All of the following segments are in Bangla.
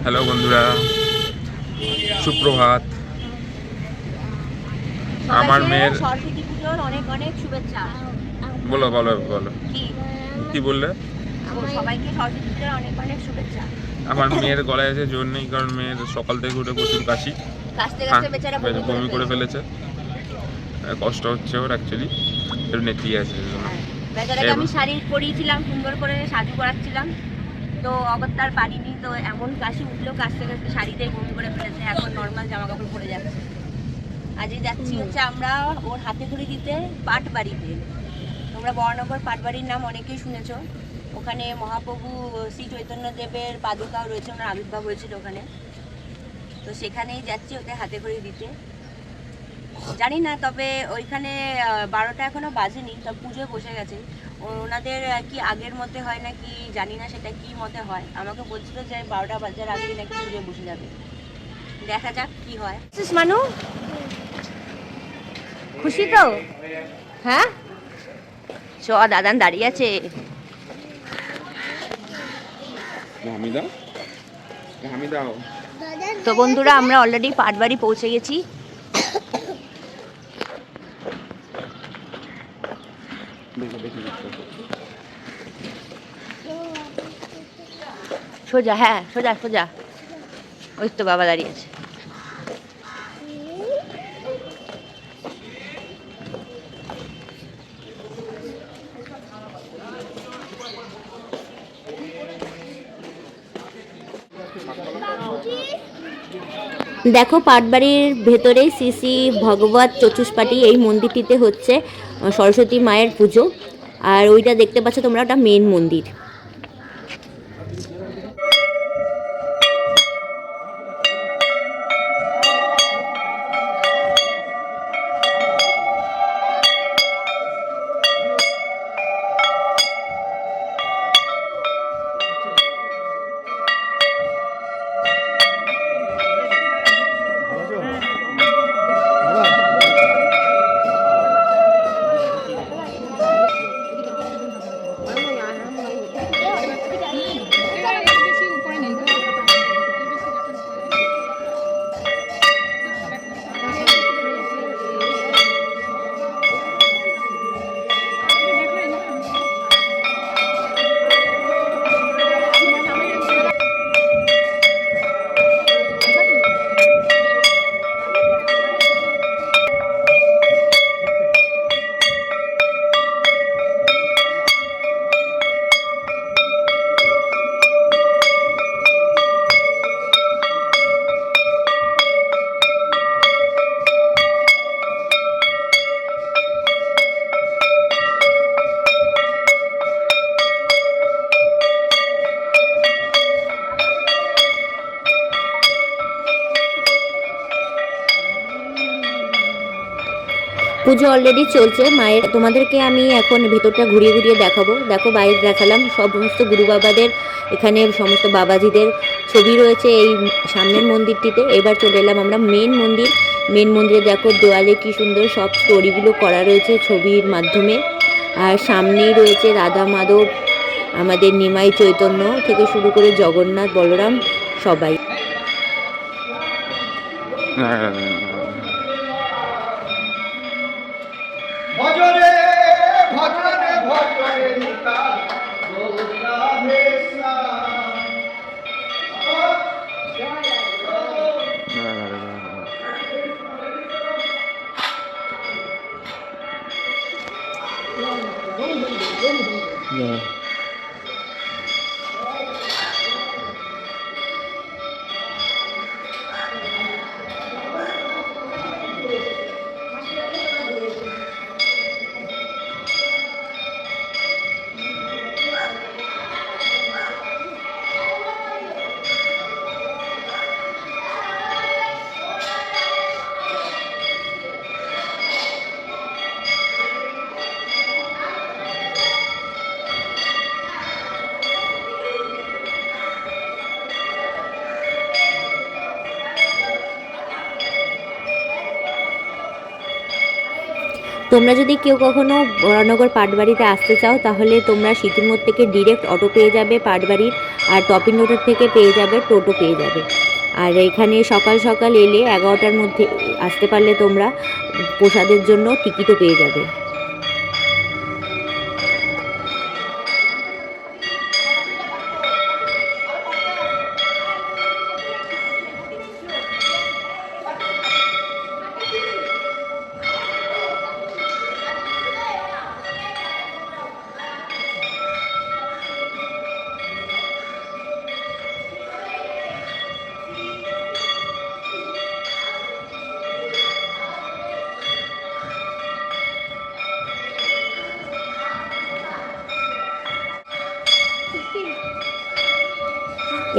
হ্যালো বন্ধুরা, সুপ্রভাত। আমার মেয়ের সরস্বতী পুজোর অনেক অনেক শুভেচ্ছা। বলো বলো বলো, কি বললে? সবাইকে সরস্বতী পুজোর অনেক অনেক শুভেচ্ছা। আমার মেয়ের গলায় আছে জোর নেই, কারণ মেয়ের সকাল থেকে উঠে প্রচুর কাশি, কাশতে কাশতে বেচারা বমি করে ফেলেছে। কষ্ট হচ্ছে ওর অ্যাকচুয়ালি, একটু নেতিয়ে আছে। বেচারাকে আমি শাড়ি পরিয়েছিলাম, সুন্দর করে সাজু করাচ্ছিলাম, তো অগত্যার পারিনি, তো এমন কাশি উঠলো, কাশতে কাশতে শাড়িতেই বমি করে ফেলেছে। এখন নর্মাল জামা কাপড় পরে যাচ্ছে। আজকে যাচ্ছি হচ্ছে আমরা ওর হাতে খড়ি দিতে পাটবাড়িতে। তোমরা বড়নগর পাটবাড়ির নাম অনেকেই শুনেছো। ওখানে মহাপ্রভু শ্রী চৈতন্যদেবের পাদুকাও রয়েছে, ওনার আবির্ভাব হয়েছিল ওখানে। তো সেখানেই যাচ্ছি ওকে হাতে খড়ি দিতে। জানি না, তবে ওইখানে 12টা এখনো বাজেনি, তবে পুজোয় বসে গেছে। ওনাদের কি আগের মতে হয় নাকি জানি না, সেটা কি মতে হয়। আমাকে বলছিল যে 12টা বাজার আগেই নাকি পুজোয় বসে যাবে। দেখা যাক কি হয়। মানু খুশি তো? হ্যাঁ, চ দাদান দাঁড়িয়ে আছে। তো বন্ধুরা, আমরা অলরেডি পাটবাড়ি পৌঁছে গেছি। সোজা, হ্যাঁ সোজা সোজা, ওই তো বাবা দাঁড়িয়ে আছে। দেখো, পাটবাড়ির ভেতরে শ্রী শ্রী ভগবত চতুষ্পাঠী এই মন্দিরটিতে হচ্ছে সরস্বতী মায়ের পুজো। আর ওইটা দেখতে পাচ্ছ তোমরা, ওটা মেন মন্দির। পুজো অলরেডি চলছে মায়ের। তোমাদেরকে আমি এখন ভেতরটা ঘুরিয়ে ঘুরিয়ে দেখাবো। দেখো, বাইরে দেখালাম সমস্ত গুরু বাবাদের, এখানে সমস্ত বাবাজিদের ছবি রয়েছে এই সামনের মন্দিরটিতে। এবার চলে এলাম আমরা মেন মন্দির। মেন মন্দিরে দেখো, দেওয়ালে কি সুন্দর সব স্টোরিগুলো করা রয়েছে ছবির মাধ্যমে। আর সামনেই রয়েছে রাধা মাধব, আমাদের নিমাই চৈতন্য থেকে শুরু করে জগন্নাথ বলরাম সবাই। ভজরে ভজরে ভজরে নিতা রাধে তোমরা যদি কেউ কখনো বরানগর পাটবাড়িতে আসতে চাও, তাহলে তোমরা সিটির মোড় থেকে ডিরেক্ট অটো পেয়ে যাবে পাটবাড়ির। আর টপিং রোডের থেকে পেয়ে যাবে, টোটো পেয়ে যাবে। আর এখানে সকাল সকাল এলে 11টার মধ্যে আসতে পারলে তোমরা প্রসাদের জন্য টিকিটও পেয়ে যাবে।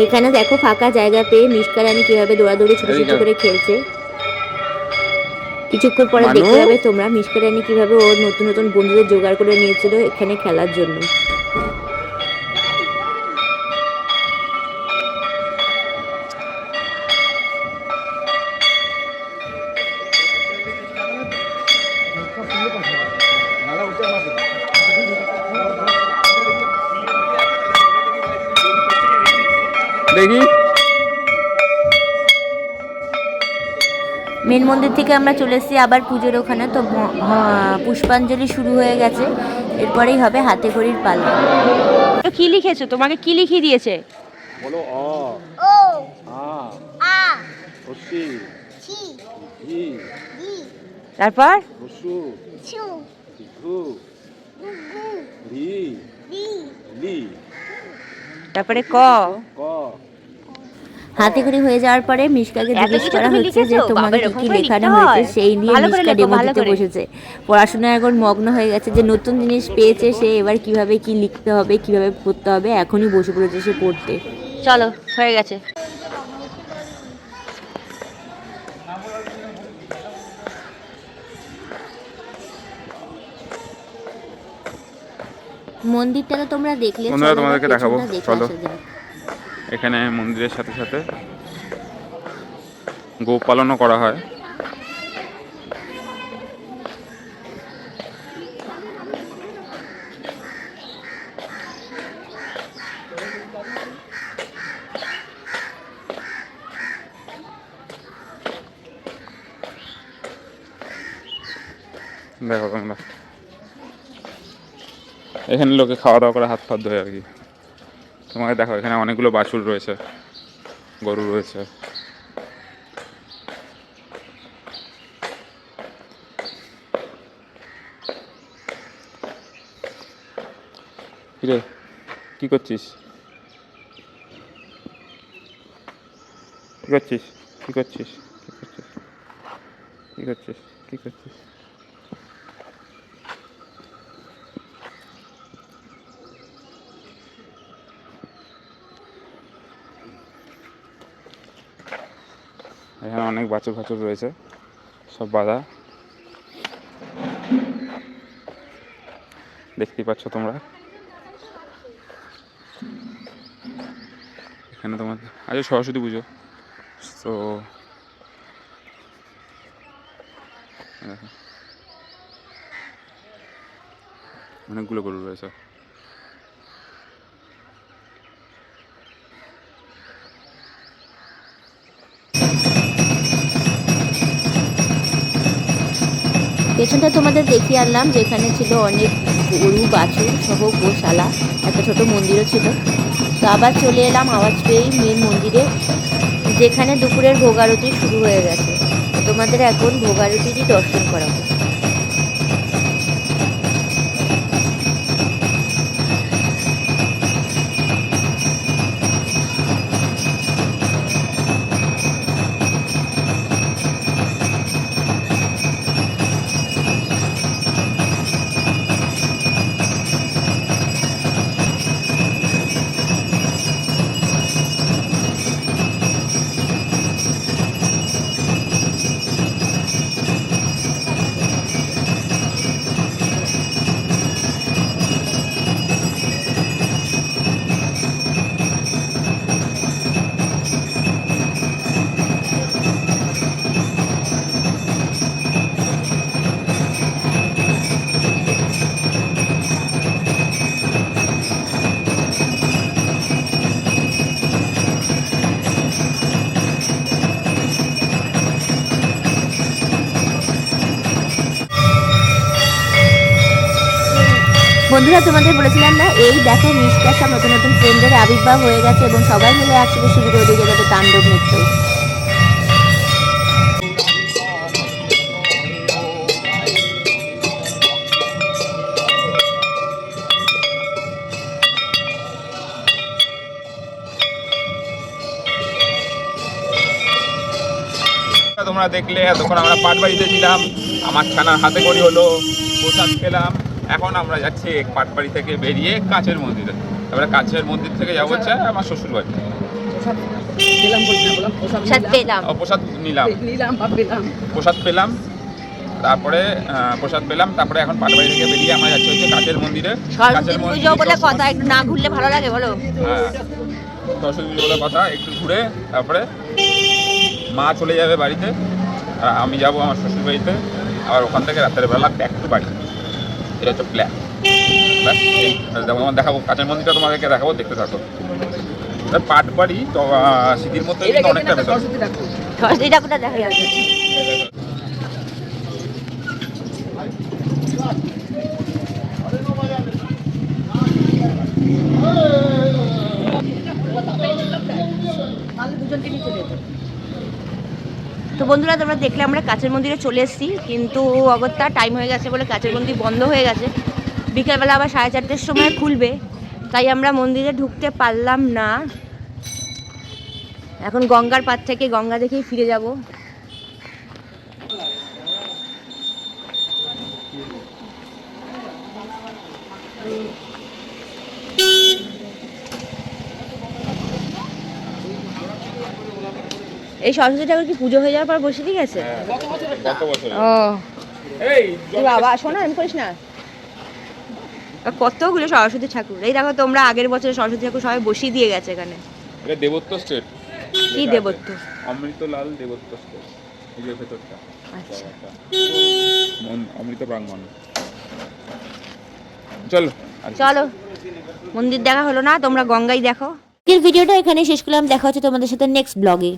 এখানে দেখো ফাঁকা জায়গা পেয়ে মিশকা রানী কিভাবে দৌড়াদৌড়ি ছোট ছোট করে খেলছে। কিছুক্ষণ পরে দেখতে পাবে তোমরা মিশকা রানী কিভাবে ওর নতুন নতুন বন্ধুদের জোগাড় করে নিয়েছিল এখানে খেলার জন্য। দেখি মেন মন্দির থেকে আমরা চলে এসেছি আবার পুজোর ওখানে। তো পুষ্পাঞ্জলি শুরু হয়ে গেছে, এরপরেই হবে হাতে খড়ির পালা। কি লিখেছো? তোমাকে কি লিখিয়ে দিয়েছে? বলো অ ও আ আ হসি ছি ই ই তারপর হসু ছু ঘু গু রি রি লি তারপরে ক। ক হাতে খড়ি হয়ে যাওয়ার পরে মিশকাকে জিজ্ঞেস করা হচ্ছে যে তোমাকে কি কি লেখানো হয়েছে, সেই নিয়ে মিশকা ডেমো দিতে বসেছে। পড়াশোনায় এখন মগ্ন হয়ে গেছে, যে নতুন জিনিস পেয়েছে সে এবার কিভাবে কি লিখতে হবে কিভাবে পড়তে হবে এখনই বসে পড়েছে সে পড়তে। চলো হয়ে গেছে। মন্দিরটা তো তোমরা দেখলে, বন্ধুরা তোমাদেরকে দেখাবো, চলো। আসা যাক। এখানে মন্দিরের সাথে সাথে গো পালনও করা হয়। দেখো তোমরা এখানে লোকে খাওয়া দাওয়া করে হাত ফাত ধোয় আর কি। তোমাকে দেখো এখানে অনেকগুলো বাছুর রয়েছে, গরু রয়েছে। কিরে কি করছিস? কি করছিস? কি করছিস? কি করছিস? কি করছিস? কি করছিস? এখানে অনেক বাছুর ফাছুর রয়েছে, সব বাঁধা, দেখতেই পাচ্ছ তোমরা। এখানে তোমার আজ সরস্বতী পুজো, তো দেখো অনেকগুলো গরু রয়েছে। পেছনটা তোমাদের দেখিয়ে আনলাম, যেখানে ছিল অনেক গরু বাছুর সহ গোশালা, একটা ছোট মন্দিরও ছিল। তো আবার চলে এলাম আওয়াজ পেয়েই মেন মন্দিরে, যেখানে দুপুরের ভোগারতি শুরু হয়ে গেছে। তোমাদের এখন ভোগারতিরই দর্শন করাবো। বন্ধুরা তোমাদের বলেছিলাম না, এই দেখো মিষ্টার সব নতুন নতুন ফ্রেন্ডের আবির্ভাব হয়ে গেছে এবং সবাই মিলে একসাথে শুরু করে দিয়ে যাবে তাণ্ডব নৃত্য। তোমরা দেখলে এতক্ষণ আমরা পাটবাড়িতে ছিলাম, আমার ছানার হাতে করি হলো, প্রসাদ পেলাম। এখন আমরা যাচ্ছি পাটবাড়ি থেকে বেরিয়ে কাছের মন্দিরে। তারপরে কাছের মন্দির থেকে যাবো হচ্ছে আমার শ্বশুর বাড়ি। প্রসাদ পেলাম, প্রসাদ নিলাম, প্রসাদ পেলাম, তারপরে এখন পাটবাড়ি থেকে বেরিয়ে আমরা যাচ্ছি হচ্ছে কাছের মন্দিরে। সরস্বতী পুজো বলে কথা, একটু না ঘুরলে ভালো লাগে বলো? হ্যাঁ, সরস্বতী পুজো বলে কথা, একটু ঘুরে তারপরে মা চলে যাবে বাড়িতে আর আমি যাবো আমার শ্বশুর বাড়িতে, আবার ওখান থেকে রাতের বেলা ব্যাক টু বাড়ি। এটা হচ্ছে প্ল্যান। দেখাবো কাছের মন্দিরটা, তোমাদেরকে দেখাবো, দেখতে থাকো। পাটবাড়ি তো সিটির মধ্যে কিন্তু অনেকটা ভেতর। সরস্বতী ঠাকুরটা দেখা যাচ্ছে। তো বন্ধুরা তোমরা দেখলে আমরা কাছের মন্দিরে চলে এসেছি, কিন্তু অগত্যা টাইম হয়ে গেছে বলে কাছের মন্দির বন্ধ হয়ে গেছে। বিকেলবেলা আবার 4:30টার সময় খুলবে, তাই আমরা মন্দিরে ঢুকতে পারলাম না। এখন গঙ্গার পাড় থেকে গঙ্গা দেখেই ফিরে যাব। এই সরস্বতী ঠাকুর কি পুজো হয়ে যাওয়ার পর বসে দিয়ে গেছে? ও তুই বাবা শোনা, আমি করিস না। কতগুলো সরস্বতী ঠাকুর, এই দেখো তোমরা আগের বছর সরস্বতী ঠাকুর সবাই বসিয়ে দিয়ে গেছে এখানে। এটা দেবত্ব স্টেট। কি দেবত্ব? অমৃতলাল দেবত্ব স্টেট, এই যে ভেতরটা। আচ্ছা অমৃত প্রাঙ্গণ। চলো চলো, মন্দির দেখা হলো না, তোমরা গঙ্গাই দেখো। ভিডিওটা এখানে শেষ করলাম, দেখা হচ্ছে তোমাদের সাথে নেক্সট ব্লগে।